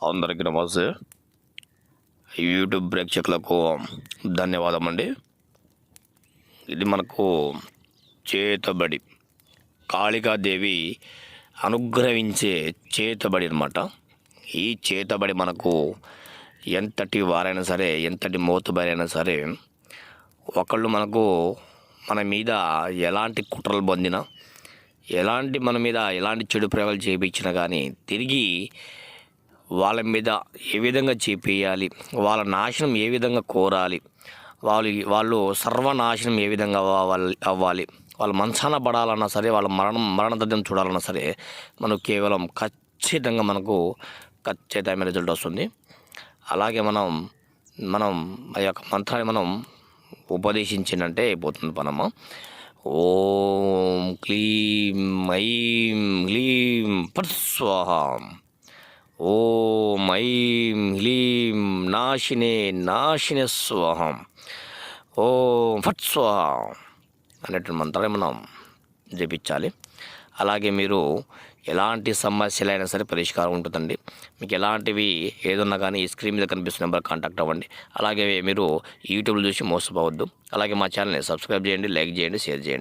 అందరికీ నమస్తే. యూట్యూబ్ ప్రేక్షకులకు ధన్యవాదం అండి. ఇది మనకు చేతబడి, కాళికాదేవి అనుగ్రహించే చేతబడి అన్నమాట. ఈ చేతబడి మనకు ఎంతటి వారైనా సరే, ఎంతటి మోతుబరైనా సరే, ఒకళ్ళు మన మీద ఎలాంటి కుట్రలు పొందినా, మన మీద ఎలాంటి చెడు ప్రయోగాలు చేయించినా కానీ తిరిగి వాళ్ళ మీద ఏ విధంగా చేపియాలి, వాళ్ళ నాశనం ఏ విధంగా కోరాలి, వాళ్ళు సర్వనాశనం ఏ విధంగా అవ్వాలి, వాళ్ళ మంచాన పడాలన్నా సరే, వాళ్ళ మరణదద్దం చూడాలన్నా సరే, మనకు కేవలం ఖచ్చితమైన రిజల్ట్ వస్తుంది. అలాగే మనం ఆ యొక్క మంత్రాన్ని మనం ఉపదేశించినంటే అయిపోతుంది పనమ్మ. ఓం క్లీం ఐం హ్లీం ఫట్ స్వాహ. ఓం ఐం హ్లీం నాశినే స్వాహం. ఓం ఫట్ స్వాహ అనేటువంటి మంత్రాన్ని మనం జపించాలి. అలాగే మీరు ఎలాంటి సమస్యలైనా సరే పరిష్కారం ఉంటుందండి. మీకు ఎలాంటివి ఏదన్నా కానీ ఈ స్క్రీన్ మీద కనిపిస్తున్న నెంబర్ కాంటాక్ట్ అవ్వండి. అలాగే మీరు యూట్యూబ్లో చూసి మోసపోవద్దు. అలాగే మా ఛానల్ని సబ్స్క్రైబ్ చేయండి, లైక్ చేయండి, షేర్ చేయండి.